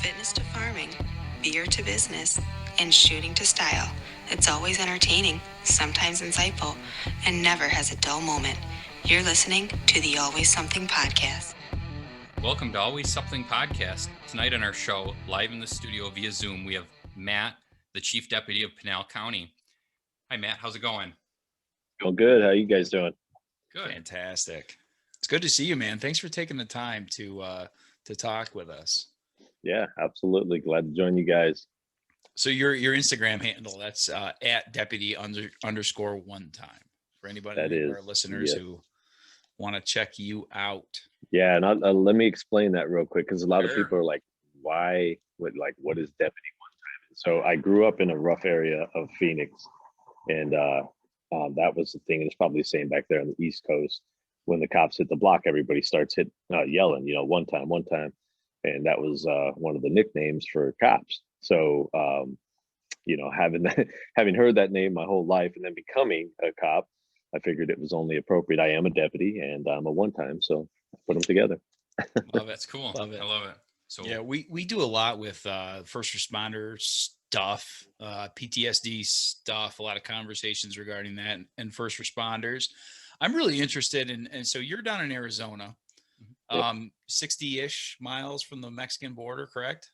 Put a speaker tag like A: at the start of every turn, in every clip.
A: fitness to farming, beer to business, and shooting to style. It's always entertaining, sometimes insightful, and never has a dull moment. You're listening to the Always Something Podcast.
B: Welcome to Always Something Podcast. Tonight on our show, live in the studio via Zoom, we have Matt, the Chief Deputy of Pinal County. Hi, Matt. How's it going?
C: Well, good. How you guys doing?
B: Good.
D: Fantastic. It's good to see you, man. Thanks for taking the time to talk with us.
C: Yeah, absolutely. Glad to join you guys.
D: So your Instagram handle, that's at deputy underscore one time for anybody of our listeners who want to check you out.
C: Yeah, and let me explain that real quick because a lot of people are like, "Why? What is deputy one time?" And so I grew up in a rough area of Phoenix, and that was the thing. It's probably the same back there on the East Coast. When the cops hit the block, everybody starts yelling, one time, and that was one of the nicknames for cops. So having heard that name my whole life and then becoming a cop, I figured it was only appropriate. I am a deputy and I'm a one-time, so I put them together.
B: Love it. That's cool. Love it. I love it.
D: So yeah, we do a lot with first responder stuff, PTSD stuff, a lot of conversations regarding that and first responders. I'm really interested in, and so you're down in Arizona, 60-ish miles from the Mexican border, correct?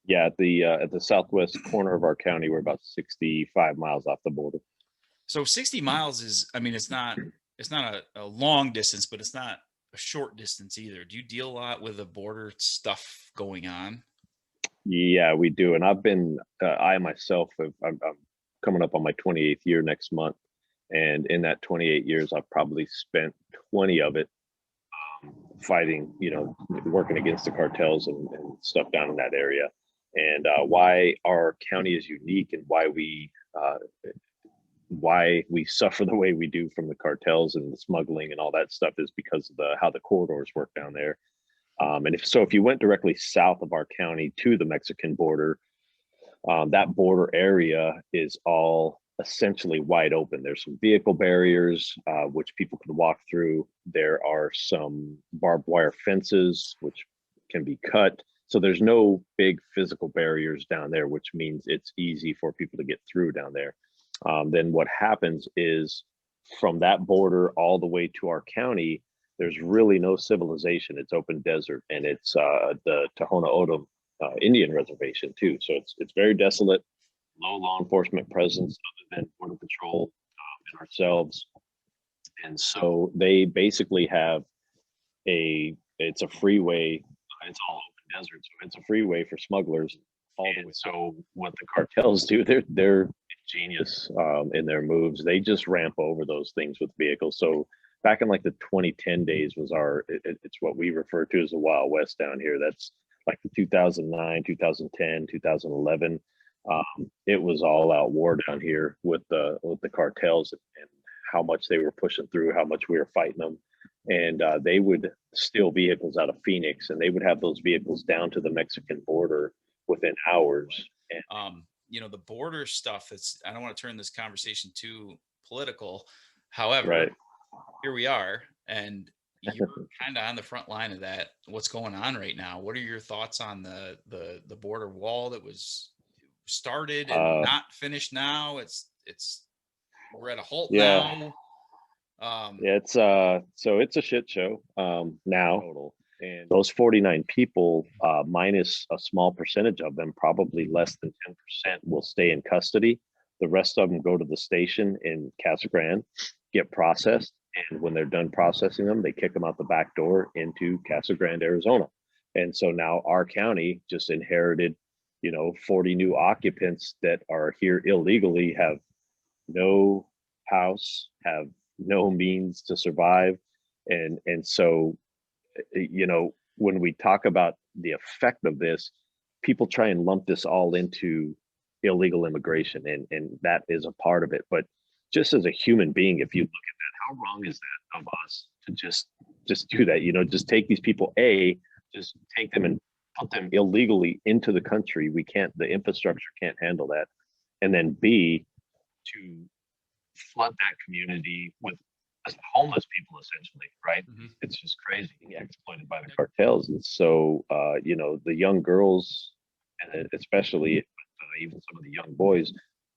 C: Yeah, at the southwest corner of our county, we're about 65 miles off the border.
D: So 60 miles is, I mean, it's not a long distance, but it's not a short distance either. Do you deal a lot with the border stuff going on?
C: Yeah, we do. And I've been, I myself, I'm coming up on my 28th year next month. And in that 28 years, I've probably spent 20 of it fighting, working against the cartels and stuff down in that area. And why our county is unique and why we suffer the way we do from the cartels and the smuggling and all that stuff is because of how the corridors work down there. And if you went directly south of our county to the Mexican border, that border area is all essentially wide open. There's some vehicle barriers, which people can walk through. There are some barbed wire fences, which can be cut. So there's no big physical barriers down there, which means it's easy for people to get through down there. Then what happens is from that border all the way to our county, there's really no civilization. It's open desert, and it's the Tohono O'odham Indian reservation too. So it's very desolate, low law enforcement presence other than Border Patrol and ourselves. And so they basically have it's a freeway. It's all open desert, so it's a freeway for smugglers all the way. So what the cartels do, they're genius in their moves. They just ramp over those things with vehicles. So back in like the 2010 days was it's what we refer to as the Wild West down here. That's like the 2009, 2010, 2011. It was all out war down here with the cartels and how much they were pushing through, how much we were fighting them. And they would steal vehicles out of Phoenix, and they would have those vehicles down to the Mexican border within hours. And,
D: the border stuff, I don't want to turn this conversation too political. However, Here we are, and you're kind of on the front line of that. What's going on right now? What are your thoughts on the border wall that was started and not finished now? We're at a halt now.
C: It's it's a shit show now total. And those 49 people, minus a small percentage of them, probably less than 10%, will stay in custody. The rest of them go to the station in Casa Grande, get processed, and when they're done processing them, they kick them out the back door into Casa Grande, Arizona. And so now our county just inherited, 40 new occupants that are here illegally, have no house, have no means to survive. And so, when we talk about the effect of this, people try and lump this all into illegal immigration, and that is a part of it. But just as a human being, if you look at that, how wrong is that of us to just do that? Just take these people, just take them and put them illegally into the country. The infrastructure can't handle that. And then B, to flood that community with homeless people, essentially, right? Mm-hmm. It's just crazy, exploited by the cartels. And so, the young girls especially even some of the young boys,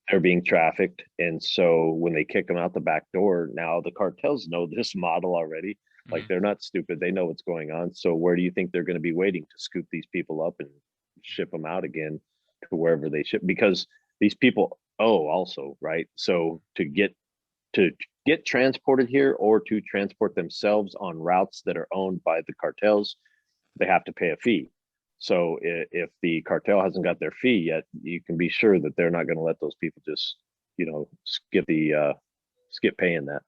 C: they're being trafficked. And so when they kick them out the back door, now the cartels know this model already. Like they're not stupid. They know what's going on. So where do you think they're going to be waiting to scoop these people up and ship them out again to wherever they ship? Because these people owe also, right? So to get transported here or to transport themselves on routes that are owned by the cartels, they have to pay a fee. So if the cartel hasn't got their fee yet, you can be sure that they're not going to let those people just, skip paying that.